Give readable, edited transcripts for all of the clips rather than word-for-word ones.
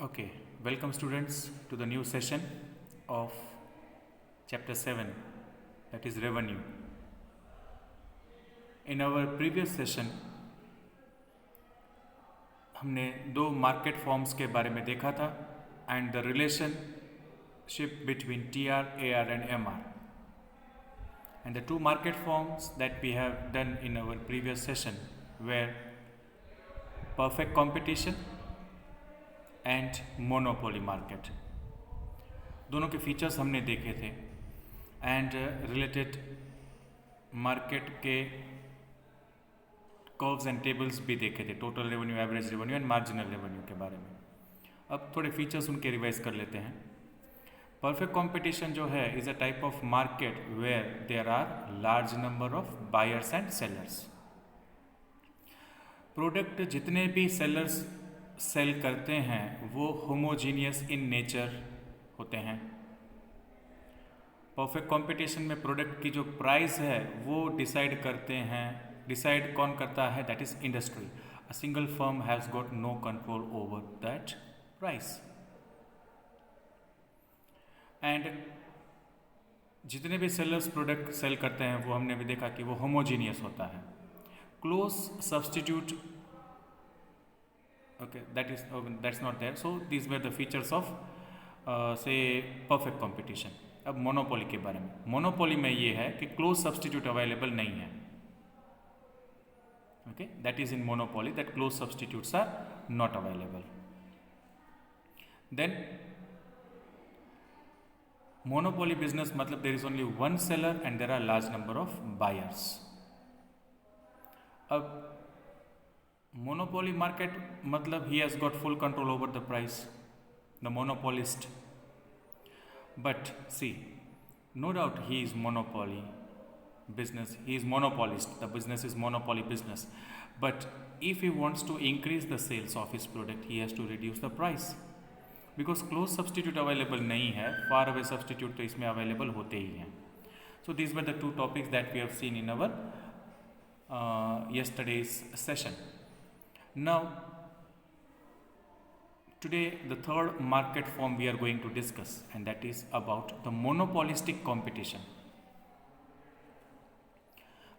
Okay, welcome students to the new session of chapter 7, that is revenue. In our previous session हमने दो market forms के बारे में देखा था and the relationship between TR, AR and MR. And the two market forms that we have done in our previous session were perfect competition and monopoly market. दोनों के features हमने देखे थे एंड रिलेटेड मार्केट के curves and tables भी देखे थे, total revenue, average revenue and marginal revenue के बारे में. अब थोड़े फीचर्स उनके रिवाइज कर लेते हैं. परफेक्ट कंपटीशन जो है is a type of market where there are large number of buyers and sellers. Product जितने भी सेलर्स सेल करते हैं वो होमोजीनियस इन नेचर होते हैं. परफेक्ट कंपटीशन में प्रोडक्ट की जो प्राइस है वो डिसाइड कौन करता है? That is industry. A single firm has got no control over that price. And जितने भी सेलर्स प्रोडक्ट सेल करते हैं वो हमने भी देखा कि वो होमोजीनियस होता है. Close substitute, okay, that's not there. So these were the features of say perfect competition. अब मोनोपोली के बारे में. मोनोपोली में ये है कि क्लोज सब्सटीट्यूट अवेलेबल नहीं है. okay, that is in monopoly that close substitutes are not available. Then monopoly business मतलब there is only one seller and there are large number of buyers. अब मोनोपोली मार्केट मतलब he has got full control over the price, the monopolist. But see, no doubt he is monopoly business, he is monopolist, the business is monopoly business. But if he wants to increase the sales of his product, he has to reduce the price because close substitute available नहीं है, far away substitute तो इसमें available होते ही हैं. So these were the two topics that we have seen in our yesterday's session. Now today the third market form we are going to discuss, and that is about the monopolistic competition.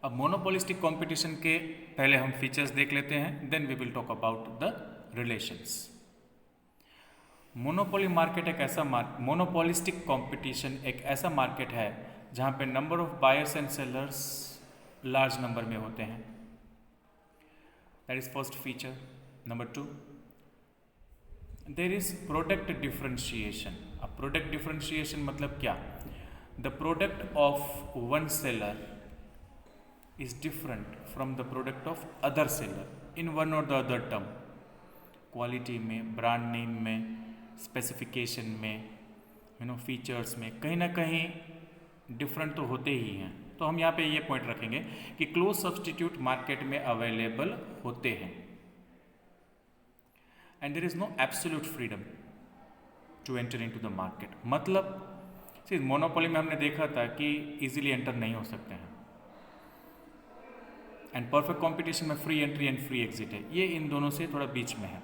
अब monopolistic competition के पहले हम features देख लेते हैं, then we will talk about the relations. Monopoly market एक ऐसा monopolistic competition एक ऐसा मार्केट है जहाँ पे number of buyers and sellers large number में होते हैं. That is first feature. Number 2, there is product differentiation. अब प्रोडक्ट डिफरेंशिएशन मतलब क्या? The product of one seller is different from the product of other seller in one or the other term. Quality में, brand name में, specification में, features में कहीं ना कहीं डिफरेंट तो होते ही हैं. तो हम यहाँ पे ये पॉइंट रखेंगे कि क्लोज सब्सटीट्यूट मार्केट में अवेलेबल होते हैं and there is no absolute freedom to enter into the market. मतलब सिर्फ मोनोपोली में हमने देखा था कि इजीली एंटर नहीं हो सकते हैं एंड परफेक्ट कंपटीशन में free entry and free exit है. ये इन दोनों से थोड़ा बीच में है,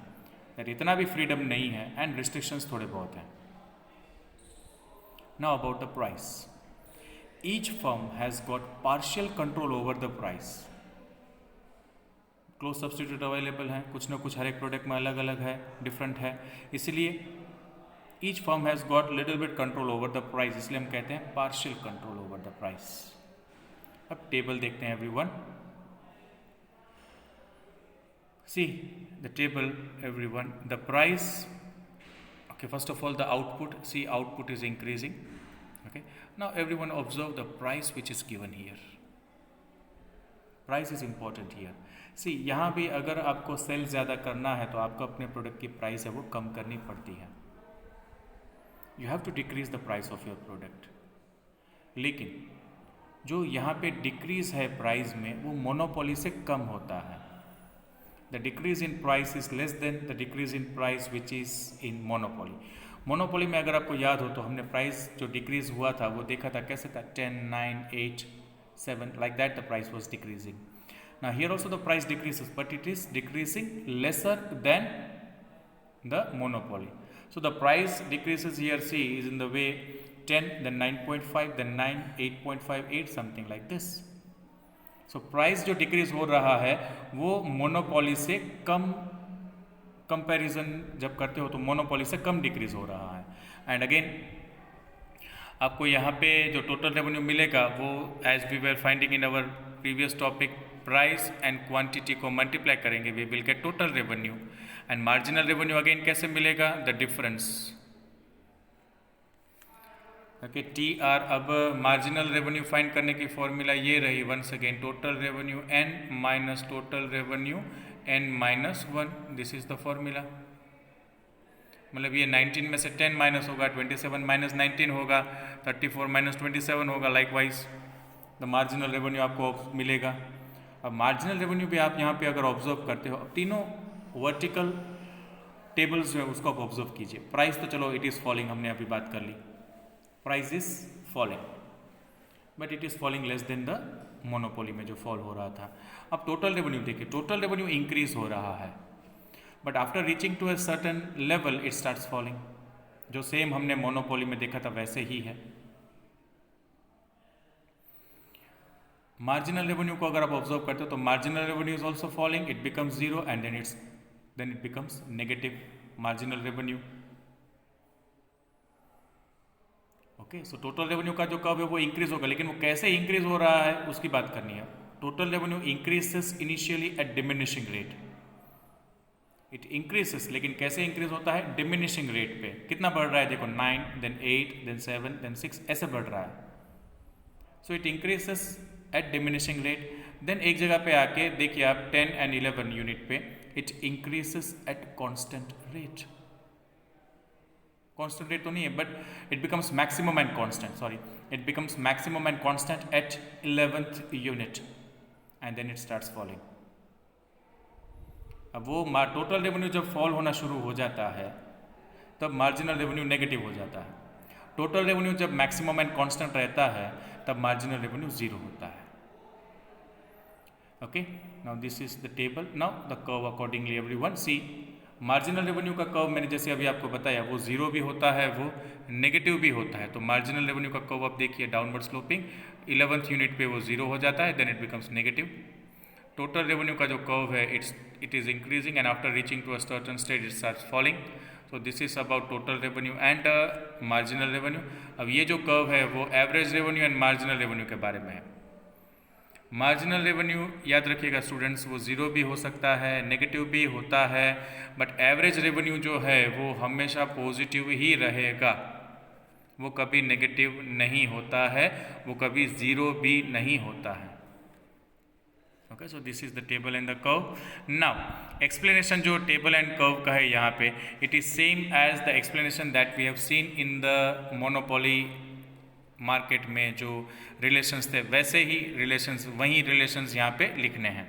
दैट इतना भी फ्रीडम नहीं है एंड रिस्ट्रिक्शंस थोड़े बहुत हैं. Now about the price. Each firm has got partial control over the price. Close substitute available हैं, कुछ ना कुछ हर एक प्रोडक्ट में अलग अलग है, डिफरेंट है, इसलिए each firm has got little bit control over the price, इसलिए हम कहते हैं partial control over the price. अब टेबल देखते हैं everyone. See the table everyone. The price, okay, first of all the output, see output is increasing. Okay, now everyone observe the price which is given here. Price is important here. See यहाँ भी अगर आपको cell ज़्यादा करना है तो आपको अपने प्रोडक्ट की प्राइस है वो कम करनी पड़ती है. You have to decrease the price of your product. लेकिन जो यहाँ पे डिक्रीज है प्राइस में वो मोनोपोली से कम होता है. The decrease in price is less than the decrease in price which is in monopoly. Monopoly में अगर आपको याद हो तो हमने प्राइस जो डिक्रीज हुआ था वो देखा था कैसे था, 10, 9, 8, 7, like that the price was decreasing. Now here also the price decreases, but it is decreasing lesser than the monopoly. So the price decreases here, see, is in the way 10, then 9.5, then 9, 8.58, something like this. So price जो decrease हो रहा है वो monopoly से कम, comparison जब करते हो तो मोनोपोली से कम डिक्रीज हो रहा है. एंड अगेन आपको यहाँ पे जो टोटल रेवेन्यू मिलेगा वो as we were finding in our previous topic, price and quantity को मल्टीप्लाई करेंगे, we will get total revenue. And marginal revenue again कैसे मिलेगा, the difference. Okay, T R. अब मार्जिनल रेवेन्यू फाइंड करने की formula ये रही, once again total revenue n minus total revenue n minus 1. This is the formula. मतलब ये 19 में से 10 माइनस होगा, 27 माइनस 19 होगा, 34 माइनस 27 होगा. लाइकवाइज द मार्जिनल रेवेन्यू आपको मिलेगा. अब मार्जिनल रेवेन्यू भी आप यहाँ पे अगर ऑब्जर्व करते हो, अब तीनों वर्टिकल टेबल्स जो है उसको आप ऑब्जर्व कीजिए. प्राइस तो चलो इट इज़ फॉलिंग, हमने अभी बात कर ली, price is falling, but it is falling less than the monopoly में जो फॉल हो रहा था. अब टोटल रेवेन्यू देखिए, टोटल रेवेन्यू इंक्रीज हो रहा है, but after reaching to a certain level it starts falling. जो सेम हमने मोनोपोली में देखा था वैसे ही है. मार्जिनल रेवेन्यू को अगर आप ऑब्जर्व करते हो तो marginal revenue is also falling, it becomes zero and then it becomes negative marginal revenue. Okay, so total revenue का जो कर्व है वो इंक्रीज होगा, लेकिन वो कैसे इंक्रीज हो रहा है उसकी बात करनी है. Total revenue increases initially at diminishing rate. It increases, लेकिन कैसे इंक्रीज होता है, डिमिनिशिंग रेट पे. कितना बढ़ रहा है देखो, 9 देन 8 देन 7 देन 6 ऐसे बढ़ रहा है. So it increases at diminishing rate. Then एक जगह पे आके देखिए आप 10 एंड 11 यूनिट पे it increases at constant rate. Constant rate तो नहीं है, but it becomes maximum and constant, sorry, it becomes maximum and constant at 11th unit and then it starts falling. अब वो टोटल रेवेन्यू जब fall होना शुरू हो जाता है तब मार्जिनल रेवेन्यू नेगेटिव हो जाता है. टोटल रेवेन्यू जब मैक्सिमम एंड कांस्टेंट रहता है तब मार्जिनल रेवेन्यू जीरो होता है. Okay, now this is the table. Now the curve accordingly everyone see. Marginal revenue का कर्व मैंने जैसे अभी आपको बताया वो जीरो भी होता है, वो नेगेटिव भी होता है. तो मार्जिनल रेवेन्यू का कर्व आप देखिए डाउनवर्ड स्लोपिंग, 11th यूनिट पे वो जीरो हो जाता है, then it becomes negative. Total revenue का जो कर्व है it is increasing and after reaching to a certain stage it starts falling. So this is about total revenue and marginal revenue. अब ये जो कर्व है वो average revenue and marginal revenue के बारे में है. मार्जिनल रेवेन्यू याद रखिएगा स्टूडेंट्स, वो जीरो भी हो सकता है, नेगेटिव भी होता है, बट एवरेज रेवेन्यू जो है वो हमेशा पॉजिटिव ही रहेगा, वो कभी नेगेटिव नहीं होता है, वो कभी ज़ीरो भी नहीं होता है. Okay, so this is the table and the curve. Now explanation जो टेबल एंड कर्व का है यहाँ पे, it is same as the explanation that we have seen in the monopoly market में जो रिलेशंस थे वैसे ही रिलेशंस, वही रिलेशंस यहाँ पे लिखने हैं.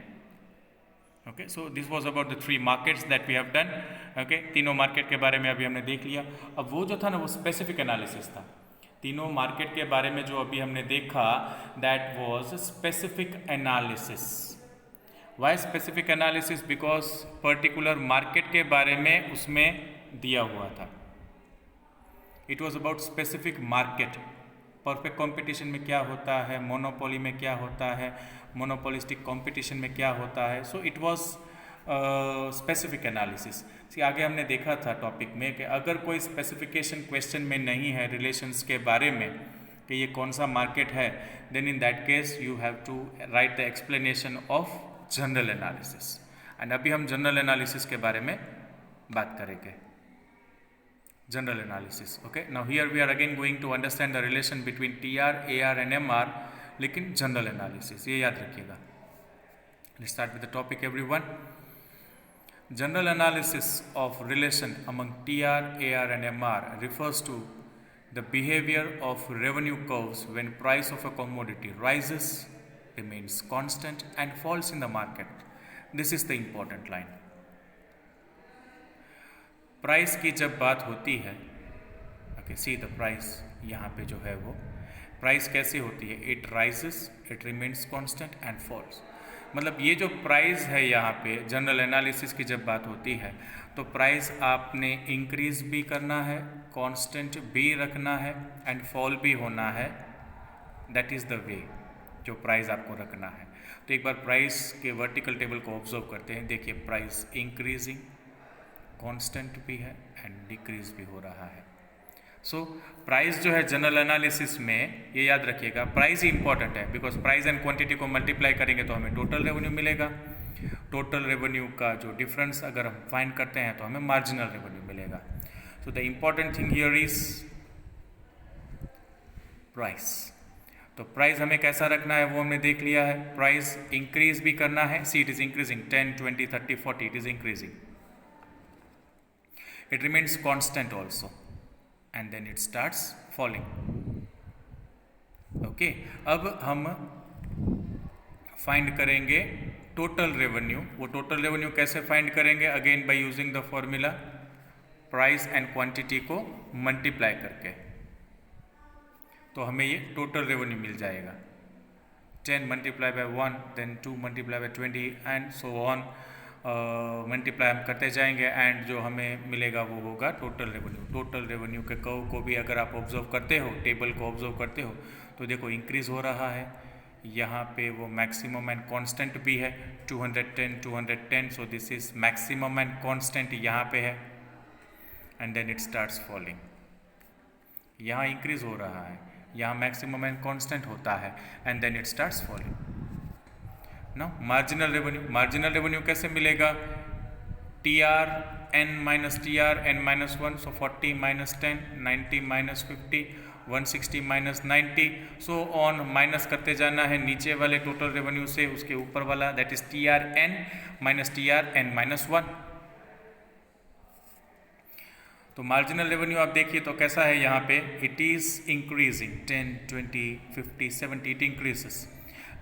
Okay, so this was about the 3 markets that we have done. Okay, तीनों मार्केट के बारे में अभी हमने देख लिया. अब वो जो था ना वो स्पेसिफिक एनालिसिस था. तीनों मार्केट के बारे में जो अभी हमने देखा that was specific analysis. Why specific analysis? Because particular market के बारे में उसमें दिया हुआ था. It was about specific market. Perfect competition में क्या होता है, मोनोपोली में क्या होता है, मोनोपोलिस्टिक कंपटीशन में क्या होता है. So it was specific analysis. आगे हमने देखा था टॉपिक में कि अगर कोई स्पेसिफिकेशन क्वेश्चन में नहीं है रिलेशंस के बारे में कि ये कौन सा मार्केट है, then in that case you have to write the explanation of general analysis. And अभी हम जनरल एनालिसिस के बारे में बात करेंगे. General analysis. Okay, now here we are again going to understand the relation between TR, AR and MR, लेकिन general analysis ये याद रखिएगा. Let's start with the topic everyone. General analysis of relation among TR, AR and MR refers to the behavior of revenue curves when price of a commodity rises, remains constant and falls in the market. This is the important line. Price की जब बात होती है, okay, see the price यहाँ पे जो है वो प्राइस कैसे होती है, it rises, it remains constant and falls. मतलब ये जो प्राइस है यहाँ पे जनरल एनालिसिस की जब बात होती है तो प्राइस आपने इंक्रीज भी करना है, कांस्टेंट भी रखना है एंड फॉल भी होना है। दैट इज़ द वे जो प्राइस आपको रखना है। तो एक बार प्राइस के वर्टिकल टेबल को ऑब्जर्व करते हैं। देखिए प्राइस इंक्रीजिंग, कांस्टेंट भी है एंड डिक्रीज भी हो रहा है। सो प्राइस जो है जनरल एनालिसिस में ये याद रखिएगा, प्राइस ही इंपॉर्टेंट है बिकॉज प्राइस एंड क्वांटिटी को मल्टीप्लाई करेंगे तो हमें टोटल रेवेन्यू मिलेगा। टोटल रेवेन्यू का जो डिफरेंस अगर हम फाइंड करते हैं तो हमें मार्जिनल रेवेन्यू मिलेगा। So the important thing here is price. तो प्राइस हमें कैसा रखना है वो हमने देख लिया है। प्राइस इंक्रीज भी करना है, see it is increasing 10, 20, 30, 40 it is increasing. It remains constant also and then it starts falling. Okay, अब हम फाइंड करेंगे टोटल रेवेन्यू। वो टोटल रेवेन्यू कैसे फाइंड करेंगे? Again by using the formula price and quantity को multiply करके, तो हमें ये टोटल रेवेन्यू मिल जाएगा। 10 multiply by 1, then 2 multiply by 20 and so on, multiply हम करते जाएंगे एंड जो हमें मिलेगा वो होगा टोटल रेवेन्यू। टोटल रेवेन्यू के कर्व को भी अगर आप ऑब्जर्व करते हो, टेबल को ऑब्जर्व करते हो, तो देखो इंक्रीज हो रहा है। यहाँ पे वो मैक्सिमम एंड कांस्टेंट भी है 210, 210, so this is maximum and constant यहाँ पे है and then it starts falling. यहाँ इंक्रीज हो रहा है, यहाँ मैक्सिमम एंड कांस्टेंट होता है and then it starts falling. ना मार्जिनल रेवेन्यू, मार्जिनल रेवेन्यू कैसे मिलेगा? TR n minus TR n minus 1, so 40 minus 10, 90 minus 50, 160 minus 90, so on, minus करते जाना है नीचे वाले टोटल रेवेन्यू से उसके ऊपर वाला, that is TR n minus TR n minus 1। तो मार्जिनल रेवेन्यू आप देखिए तो कैसा है यहाँ पे, it is increasing 10, 20, 50, 70, it increases,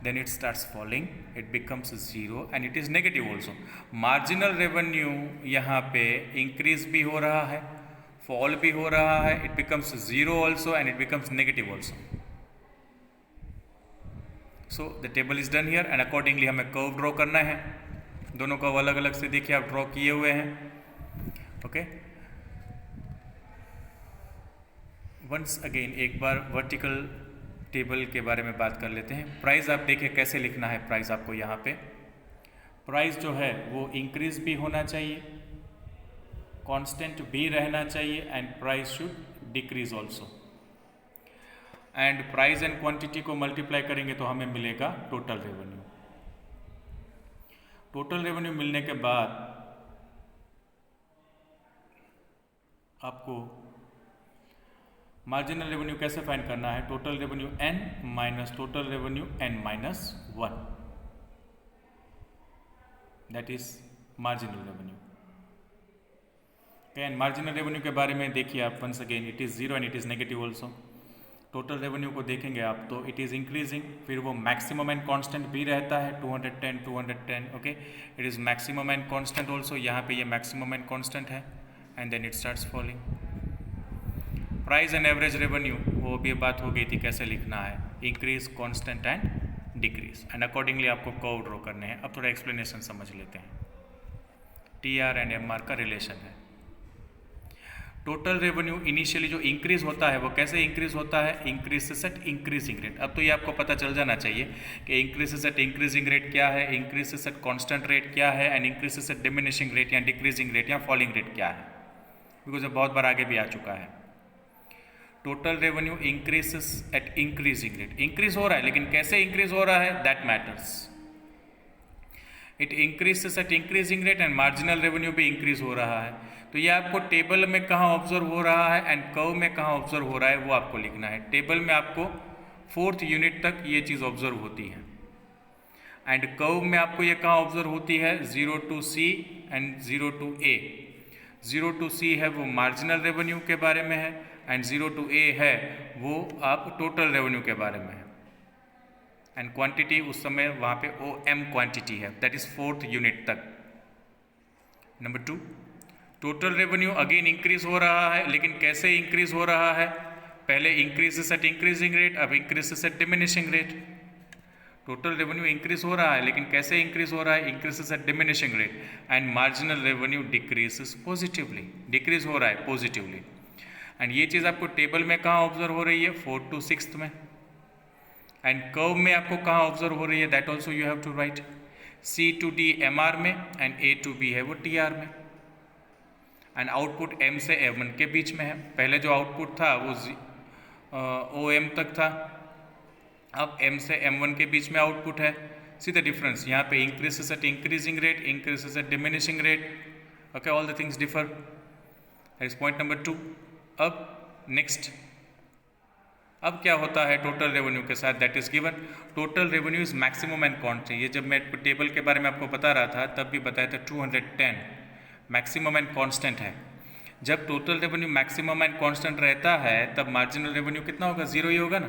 then it starts falling, it becomes 0 and it is negative also. Marginal revenue यहाँ पे इंक्रीज भी हो रहा है, फॉल भी हो रहा है, it becomes 0 also and it becomes negative also. So the table is done here and accordingly हमें कर्व ड्रॉ करना है। दोनों कर्व अलग अलग से देखिए आप ड्रॉ किए हुए हैं। ओके, वंस अगेन एक बार वर्टिकल टेबल के बारे में बात कर लेते हैं। प्राइस आप देखिए कैसे लिखना है। प्राइस आपको यहाँ पे प्राइस जो है वो इंक्रीज भी होना चाहिए, कांस्टेंट भी रहना चाहिए and price should decrease also. And price and quantity को मल्टीप्लाई करेंगे तो हमें मिलेगा टोटल रेवेन्यू। टोटल रेवेन्यू मिलने के बाद आपको मार्जिनल रेवेन्यू कैसे फाइंड करना है? Total revenue n minus total revenue n minus 1, that is marginal revenue. And marginal revenue के बारे में देखिए आप once again, it is 0 and it is negative also. Total revenue को देखेंगे आप तो इट इज इंक्रीजिंग, फिर वो मैक्सिमम एंड कांस्टेंट भी रहता है 210, 210। Okay, it is maximum and constant also, यहाँ पे ये मैक्सिमम एंड कांस्टेंट है and then it starts falling. Price and average revenue, वो भी बात हो गई थी कैसे लिखना है, increase, constant and decrease and accordingly आपको कर्व ड्रॉ करने हैं। अब थोड़ा एक्सप्लेनेशन समझ लेते हैं। TR एंड MR का रिलेशन है। टोटल रेवेन्यू इनिशियली जो इंक्रीज होता है वो कैसे इंक्रीज होता है? Increase at increasing rate. अब तो ये आपको पता चल जाना चाहिए कि इंक्रीज एट इंक्रीजिंग रेट क्या है, इंक्रीज एट कांस्टेंट रेट क्या है and increase at diminishing rate या डिक्रीजिंग रेट या फॉलिंग रेट क्या है, बिकॉज ये बहुत बार आगे भी आ चुका है। Total revenue increases at increasing rate, increase हो रहा है लेकिन कैसे इंक्रीज हो रहा है, that matters. It increases at increasing rate and marginal revenue भी इंक्रीज हो रहा है। तो ये आपको टेबल में कहाँ ऑब्जर्व हो रहा है एंड कर्व में कहाँ ऑब्जर्व हो रहा है वो आपको लिखना है। टेबल में आपको 4th यूनिट तक ये चीज़ ऑब्जर्व होती है एंड कर्व में आपको ये कहाँ ऑब्जर्व होती है, 0 to C and 0 to A। 0 to C है वो मार्जिनल रेवेन्यू के बारे में है एंड 0 to A है वो आप टोटल रेवेन्यू के बारे में है एंड क्वांटिटी उस समय वहाँ पे OM क्वांटिटी है, दैट इज 4th यूनिट तक। Number 2, total revenue again increase हो रहा है लेकिन कैसे इंक्रीज हो रहा है, पहले इंक्रीज एट इंक्रीजिंग रेट, अब increase at diminishing rate. Total revenue increase हो रहा है, लेकिन कैसे इंक्रीज हो रहा है? Increases at diminishing rate and marginal revenue decreases positively, decrease हो रहा है पॉजिटिवली। एंड ये चीज़ आपको टेबल में कहाँ ऑब्जर्व हो रही है? 4th to 6th में। एंड कर्व में आपको कहाँ ऑब्जर्व हो रही है? That also you have to write. C to D MR में एंड A to B है वो TR में। एंड आउटपुट M से M1 के बीच में है। पहले जो आउटपुट था वो OM तक था, अब M से M1 के बीच में आउटपुट है। सी द डिफरेंस, यहाँ पे increases at increasing rate, increases at diminishing rate. Okay, all the things differ. That is point number 2। अब नेक्स्ट, अब क्या होता है टोटल रेवेन्यू के साथ? That is given total revenue is maximum and constant. ये जब मैं टेबल के बारे में आपको बता रहा था तब भी बताया था 210 मैक्सिमम एंड कांस्टेंट है। जब total revenue maximum and constant रहता है तब मार्जिनल रेवेन्यू कितना होगा? 0 ही होगा ना,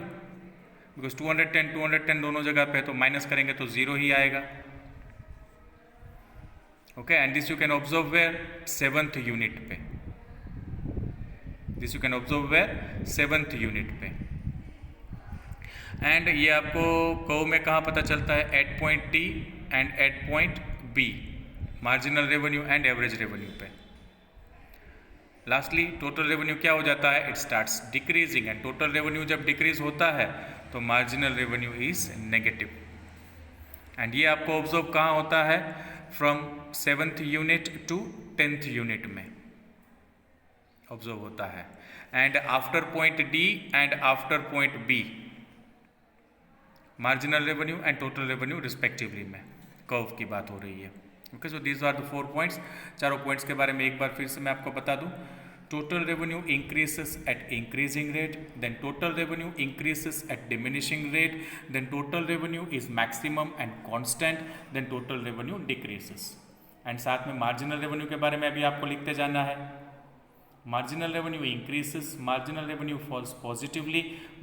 बिकॉज 210 दोनों जगह पे, तो माइनस करेंगे तो 0 ही आएगा। Okay, and this you can observe where? 7th unit पे। This you can observe where? 7th unit पे। एंड ये आपको कर्व में कहाँ पता चलता है? At point T and at point B, marginal revenue and average revenue पे। लास्टली टोटल रेवेन्यू क्या हो जाता है? It starts decreasing, and total revenue जब डिक्रीज होता है तो marginal revenue is negative. And ये आपको ऑब्जर्व कहाँ होता है? From 7th unit to 10th unit में ऑब्जर्व होता है। And after point D and after point B, marginal revenue and total revenue respectively में कर्व की बात हो रही है। Okay, so these are the 4 points. चारों पॉइंट्स के बारे में एक बार फिर से मैं आपको बता दूं। Total revenue increases at increasing rate, then total revenue increases at diminishing rate, then total revenue is maximum and constant, then total revenue decreases. And साथ में मार्जिनल रेवेन्यू के बारे में अभी आपको लिखते जाना है। Marginal revenue increases, marginal revenue falls positively,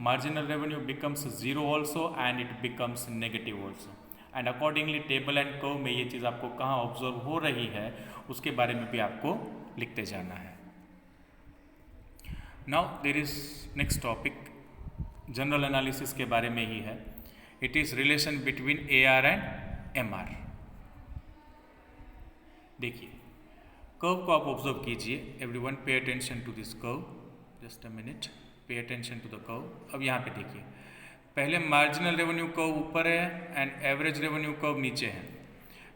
marginal revenue becomes 0 also and it becomes negative also. And accordingly table and curve में ये चीज़ आपको कहाँ ऑब्जर्व हो रही है उसके बारे में भी आपको लिखते जाना है। Now there is next topic, general analysis के बारे में ही है। It is relation between AR and MR। देखिए कर्व को आप ऑब्जर्व कीजिए। Everyone pay attention to this curve, just a minute, pay attention to the curve. अब यहाँ पे देखिए, पहले मार्जिनल रेवेन्यू कर्व ऊपर है एंड एवरेज रेवेन्यू कर्व नीचे है,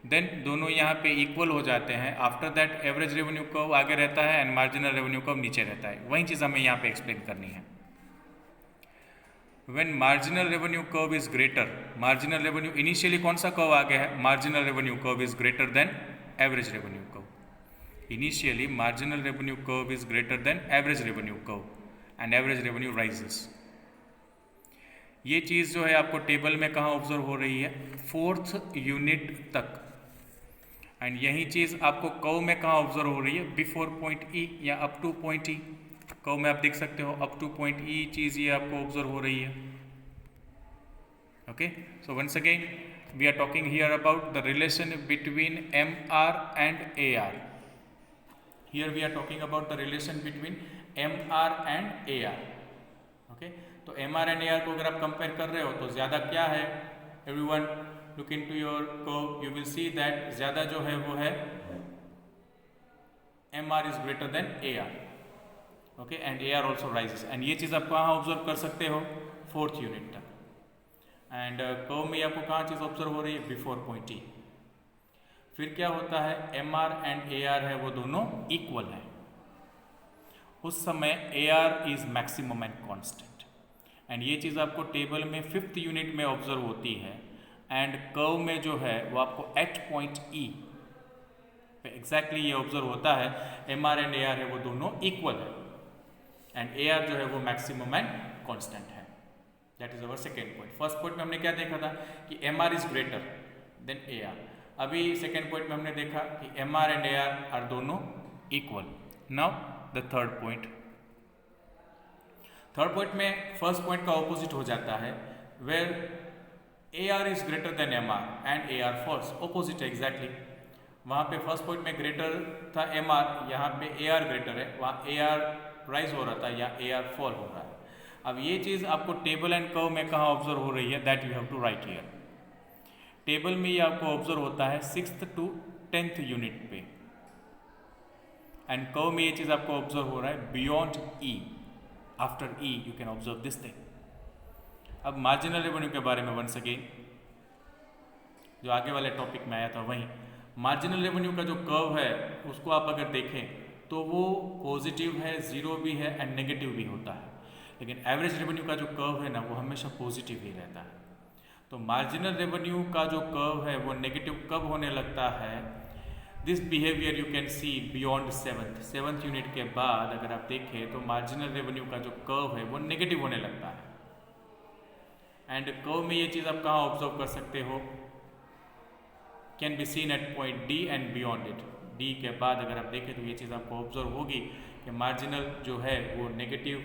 देन दोनों यहाँ पे इक्वल हो जाते हैं। After that average revenue curve आगे रहता है एंड मार्जिनल रेवेन्यू कर्व नीचे रहता है। वही चीज़ हमें यहाँ पे एक्सप्लेन करनी है। When marginal revenue curve is greater, marginal revenue initially कौन सा कर्व आगे है? Marginal revenue curve is greater then average revenue curve. Initially, marginal revenue curve is greater than average revenue curve and average revenue rises. ये चीज़ जो है आपको table में कहाँ ऑब्जर्व हो रही है? 4th यूनिट तक। एंड यही चीज़ आपको कर्व में कहाँ ऑब्जर्व हो रही है? बिफोर पॉइंट ई या up to point E. Curve में आप देख सकते हो अप टू पॉइंट ई चीज़ ये आपको ऑब्जर्व हो रही है। Okay, so once again we are talking here about the relation between MR and AR। Here we are talking about the relation between MR and AR. Okay, तो MR and AR को अगर आप compare कर रहे हो तो ज़्यादा क्या है? Everyone look into your curve, you will see that ज़्यादा जो है वो है MR is greater than AR. Okay, and AR also rises. And ये चीज़ आप कहाँ ऑब्जर्व कर सकते हो? 4th यूनिट तक। एंड कर्व में आपको कहाँ चीज़ ऑब्जर्व हो रही है? बिफोर पॉइंट ई। फिर क्या होता है? MR एंड AR है वो दोनों इक्वल है। उस समय AR is maximum and constant. And ये चीज़ आपको टेबल में 5th यूनिट में ऑब्जर्व होती है। एंड कर्व में जो है वो आपको एट पॉइंट E पे एग्जैक्टली ये ऑब्जर्व होता है। MR एंड AR है वो दोनों इक्वल है एंड AR जो है वो मैक्सिमम एंड कांस्टेंट है। That is our second point. First point में हमने क्या देखा था कि MR is greater than AR। अभी सेकेंड पॉइंट में हमने देखा कि MR एंड AR आर दोनों equal. Now the third point. Third point में फर्स्ट पॉइंट का ऑपोजिट हो जाता है, where AR is greater than MR and AR falls. Opposite है एग्जैक्टली। वहाँ पे फर्स्ट पॉइंट में ग्रेटर था MR, यहाँ पे AR ग्रेटर है। वहाँ AR राइज हो रहा था, यहाँ AR फॉल हो रहा है। अब ये चीज़ आपको टेबल एंड कर्व में कहाँ ऑब्जर्व हो रही है? That you have to write here. Table में ये आपको ऑब्जर्व होता है 6th to 10th यूनिट पे, एंड कर्व में ये चीज़ आपको ऑब्जर्व हो रहा है beyond E, after E you can observe this thing. अब मार्जिनल रेवेन्यू के बारे में वंस अगेन जो आगे वाले टॉपिक में आया था वहीं, मार्जिनल रेवेन्यू का जो कर्व है उसको आप अगर देखें तो वो पॉजिटिव है, ज़ीरो भी है एंड नेगेटिव भी होता है, लेकिन एवरेज रेवेन्यू का जो कर्व है ना वो हमेशा पॉजिटिव ही रहता है। तो मार्जिनल रेवेन्यू का जो कर्व है वो नेगेटिव कब होने लगता है? This behaviour you can see beyond seventh unit के बाद अगर आप देखें तो मार्जिनल रेवेन्यू का जो कर्व है वो नेगेटिव होने लगता है। एंड कर्व में ये चीज़ आप कहाँ ऑब्जर्व कर सकते हो? Can be seen at point D and beyond it. D के बाद अगर आप देखें तो ये चीज़ आपको ऑब्जर्व होगी कि मार्जिनल जो है वो नेगेटिव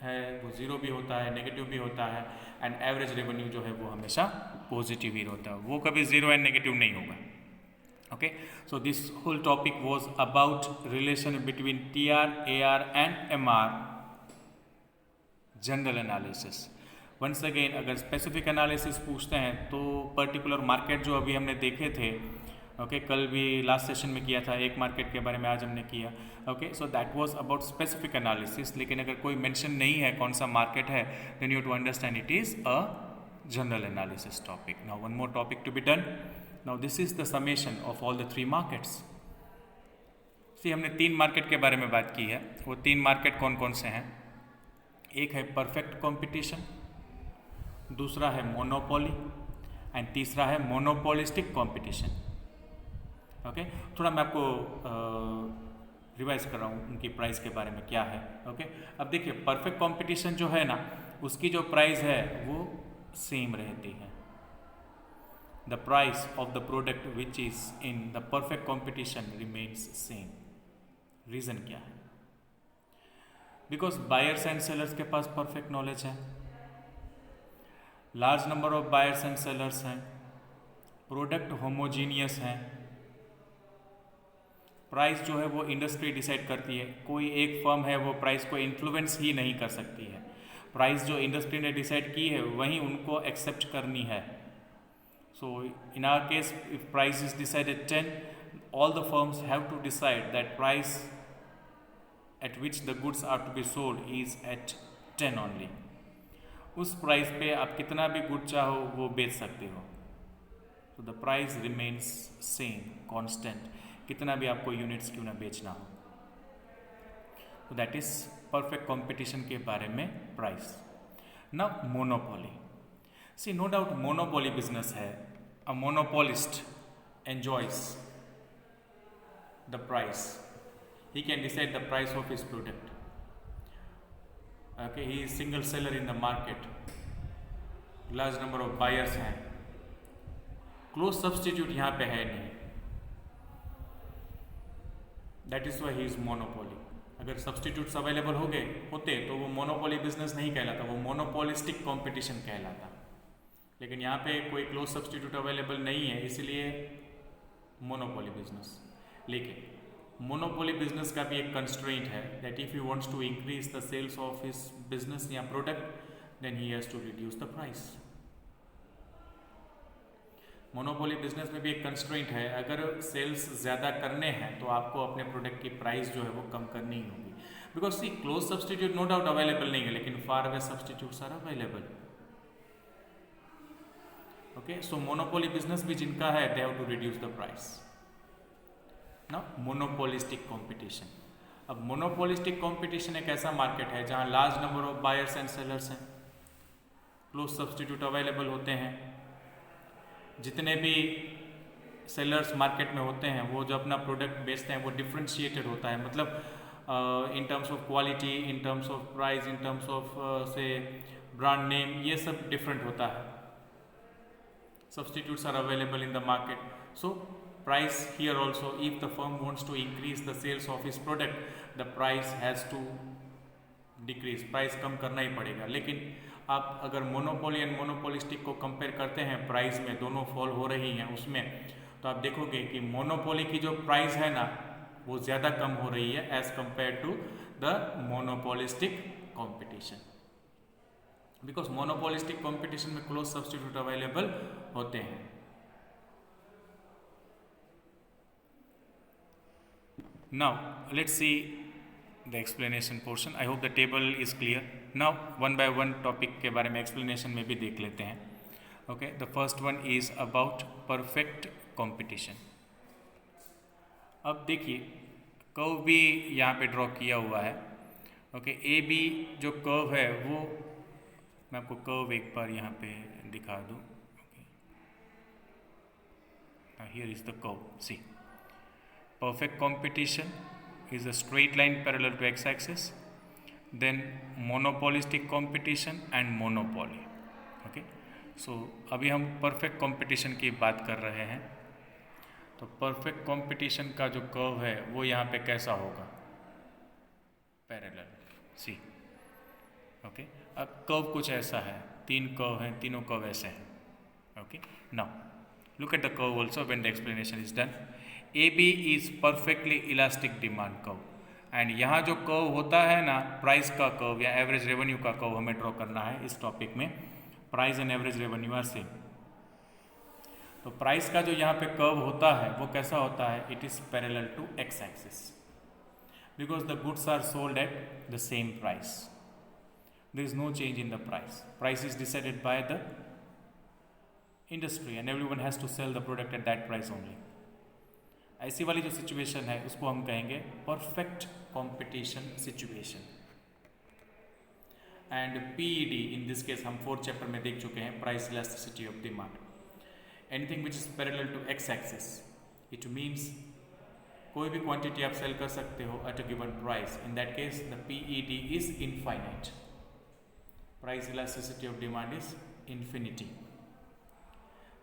है, वो ज़ीरो भी होता है, नेगेटिव भी होता है, एंड एवरेज रेवेन्यू जो है वो हमेशा पॉजिटिव ही होता है, वो कभी ज़ीरो एंड नेगेटिव नहीं होगा। Okay, so this whole topic was about relation between TR, AR and MR, general analysis. Once again अगर स्पेसिफिक एनालिसिस पूछते हैं तो पर्टिकुलर मार्केट जो अभी हमने देखे थे, ओके कल भी लास्ट सेशन में किया था, एक मार्केट के बारे में आज हमने किया। Okay, so that was about specific analysis, लेकिन अगर कोई मेंशन नहीं है कौन सा मार्केट है, then you to understand it is a general analysis topic. Now one more topic to be done. Now this is the summation of all the 3 markets. See हमने 3 market के बारे में बात की है, वो 3 मार्केट कौन कौन से हैं? एक है परफेक्ट कंपटीशन, दूसरा है मोनोपोली एंड तीसरा है मोनोपोलिस्टिक कंपटीशन। ओके, थोड़ा मैं आपको रिवाइज कर रहा हूँ उनकी प्राइस के बारे में क्या है। ओके, अब देखिए परफेक्ट कंपटीशन जो है ना उसकी जो प्राइस है वो सेम रहती है। The price of the product which is in the perfect competition remains same. Reason क्या है? बिकॉज बायर्स एंड सेलर्स के पास परफेक्ट नॉलेज है, large number of buyers and sellers हैं, प्रोडक्ट होमोजीनियस हैं, प्राइस जो है वो इंडस्ट्री डिसाइड करती है, कोई एक फर्म है वो प्राइस को इन्फ्लुएंस ही नहीं कर सकती है, प्राइस जो इंडस्ट्री ने डिसाइड की है वहीं उनको एक्सेप्ट करनी है। So in our case if price is decided 10, all the firms have to decide that price at which the goods are to be sold is at 10 only। उस price पे आप कितना भी गुड चाहो वो बेच सकते हो। तो the price remains same, constant, कितना भी आपको यूनिट्स क्यों ना बेचना हो। तो दैट इज परफेक्ट कंपटीशन के बारे में प्राइस। ना monopoly, see no doubt monopoly business है, a monopolist enjoys the price, he can decide the price of his product। okay, he is single seller in the market, large number of buyers हैं, close substitute यहाँ पे है नहीं, that is why he is monopoly। अगर substitutes available हो गए होते तो वो मोनोपोली बिजनेस नहीं कहलाता, वो मोनोपोलिस्टिक कंपटीशन कहलाता। लेकिन यहाँ पे कोई क्लोज सब्सटीट्यूट अवेलेबल नहीं है, इसलिए मोनोपोली बिजनेस। लेकिन मोनोपोली बिजनेस का भी एक कंस्ट्रेंट है that if you wants to increase the sales of his business या product then he has to reduce the price. Monopoly business में भी एक कंस्ट्रेंट है, अगर सेल्स ज़्यादा करने हैं तो आपको अपने प्रोडक्ट की प्राइस जो है वो कम करनी ही होगी। Because see close substitute no doubt available नहीं है, लेकिन far away substitutes are available. Okay, so monopoly business भी जिनका है they have to reduce the price. ना मोनोपोलिस्टिक कंपटीशन, अब मोनोपोलिस्टिक कंपटीशन एक ऐसा मार्केट है जहां large number of buyers and sellers हैं, क्लोज सब्सटीट्यूट अवेलेबल होते हैं, जितने भी सेलर्स मार्केट में होते हैं वो जो अपना प्रोडक्ट बेचते हैं वो डिफ्रेंशिएटेड होता है, मतलब in terms of quality, in terms of price, in terms of say brand name, ये सब डिफरेंट होता है। Substitutes are available in the market, so price here also, if the firm wants to increase the sales of his product, the price has to decrease, price कम करना ही पड़ेगा। लेकिन आप अगर monopoly and monopolistic को compare करते हैं price में, दोनों फॉल हो रही हैं उसमें, तो आप देखोगे कि मोनोपोली की जो प्राइस है ना वो ज़्यादा कम हो रही है as compare to the monopolistic competition. Because monopolistic competition में क्लोज सब्सटीट्यूट अवेलेबल होते हैं। Now let's see the explanation portion. I hope the table is clear. Now one by one topic के बारे में explanation में भी देख लेते हैं. Okay, the first one is about perfect competition. अब देखिए कर्व भी यहाँ पे ड्रॉ किया हुआ है. ओके, ए बी जो कर्व है वो मैं आपको कर्व एक बार यहाँ पे दिखा दूँ. Here is the curve. See, perfect competition is a straight line parallel to x-axis. Then monopolistic competition and monopoly. Okay, so अभी हम perfect competition की बात कर रहे हैं. तो perfect competition का जो curve है वो यहाँ पे कैसा होगा? Parallel. See, okay. अब curve कुछ ऐसा है. 3 curve हैं, तीनों curve ऐसे हैं. Okay. Now look at the curve also when the explanation is done. AB is perfectly elastic demand curve. And यहाँ जो कर्व होता है ना, प्राइस का कर्व या एवरेज रेवेन्यू का कर्व हमें ड्रॉ करना है इस टॉपिक में. Price and average revenue are same. तो प्राइस का जो यहाँ पे कर्व होता है वो कैसा होता है? It is parallel to X axis because the goods are sold at the same price. There is no change in the price. Price is decided by the industry and everyone has to sell the product at that price only. ऐसी वाली जो situation है उसको हम कहेंगे perfect competition situation. And PED in this case हम 4th chapter में देख चुके हैं, price elasticity of demand. Anything which is parallel to X axis, it means कोई भी क्वांटिटी आप सेल कर सकते हो at a given price. In that case the PED is infinite. Price elasticity of demand is infinity.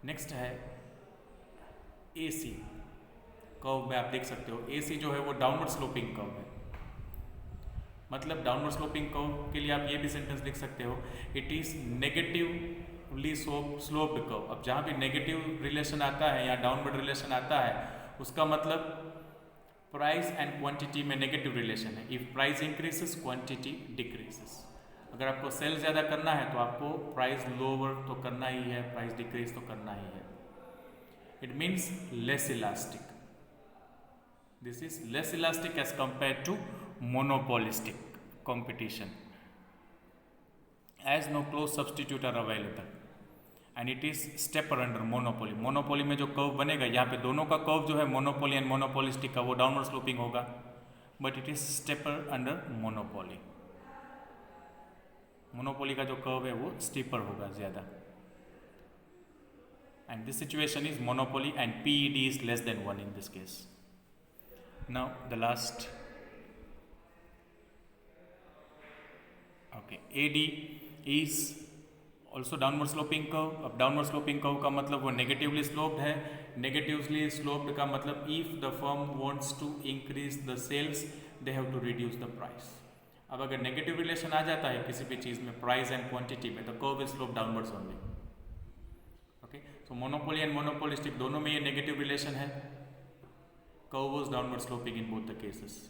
Next है AC curve में आप देख सकते हो. AC जो है वो डाउनवर्ड स्लोपिंग कर्व है. मतलब डाउनवर्ड स्लोपिंग कर्व के लिए आप ये भी सेंटेंस लिख सकते हो, it is negatively sloped curve. अब जहाँ भी नेगेटिव रिलेशन आता है या डाउनवर्ड रिलेशन आता है उसका मतलब प्राइस एंड क्वांटिटी में नेगेटिव रिलेशन है. If price increases quantity decreases. अगर आपको सेल ज़्यादा करना है तो आपको प्राइस लोअर तो करना ही है, प्राइस डिक्रीज तो करना ही है. It means less elastic. This is less elastic as compare to monopolistic competition as no close substitute are available and it is stepper under monopoly. Monopoly में जो कर्व बनेगा यहाँ पे दोनों का कर्व जो है मोनोपोली एंड मोनोपोलिस्टिक का वो डाउनवर्ड स्लोपिंग होगा, but it is stepper under monopoly. Monopoly का जो कर्व है वो स्टीपर होगा ज़्यादा. And this situation is monopoly and PED is less than 1 in this case. Now the last. Okay, AD is also downward sloping curve. अब downward sloping curve का मतलब वो negatively sloped है. Negatively sloped का मतलब if the firm wants to increase the sales, they have to reduce the price. अब अगर negative relation आ जाता है किसी भी चीज़ में price and quantity में, the curve will slope downwards only. Okay, so monopoly and monopolistic दोनों में ये negative relation है. Curve was downward sloping in both the cases.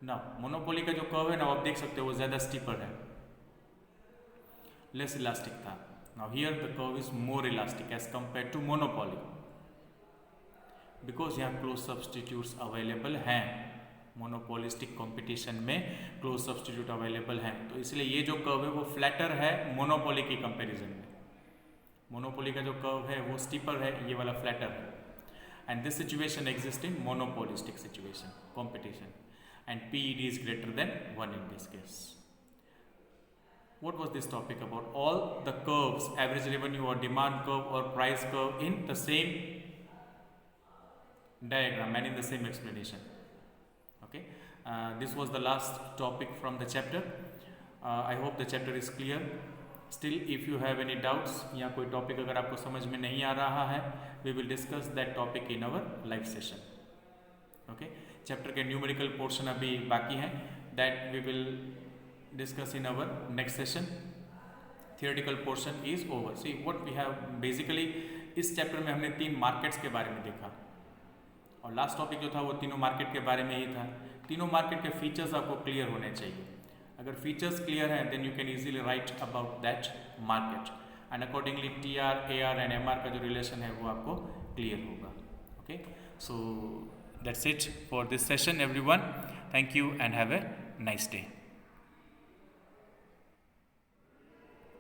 ना मोनोपोली का जो कर्व है ना आप देख सकते हो वो ज़्यादा स्टीपर है, लेस इलास्टिक था. Now here the curve is more elastic as compare to monopoly because यहाँ क्लोज सब्सटीट्यूट्स अवेलेबल हैं. मोनोपोलिस्टिक कंपटीशन में क्लोज सब्सटीट्यूट अवेलेबल हैं, तो इसलिए ये जो कर्व है वो फ्लैटर है मोनोपोली की कंपैरिजन में. मोनोपोली का जो कर्व है वो स्टीपर है, ये वाला फ्लैटर है. And this situation exist in monopolistic situation competition. And PED is greater than 1 in this case. What was this topic about? All the curves, average revenue or demand curve or price curve in the same diagram and in the same explanation. Okay, this was the last topic from the chapter. I hope the chapter is clear. Still, if you have any doubts या कोई topic अगर आपको समझ में नहीं आ रहा है, we will discuss that topic in our live session. Okay. Chapter के न्यूमेरिकल पोर्शन अभी बाकी हैं, that we will discuss in our next session. Theoretical portion is over. See what we have basically इस चैप्टर में हमने 3 मार्केट्स के बारे में देखा और लास्ट टॉपिक जो था वो तीनों मार्केट के बारे में ही था. तीनों मार्केट के फीचर्स आपको क्लियर होने चाहिए. अगर फीचर्स क्लियर हैं then you can easily write about that market and accordingly TR, AR and MR का जो रिलेशन है वो आपको क्लियर होगा. Okay, so That's it for this session, everyone. Thank you and have a nice day.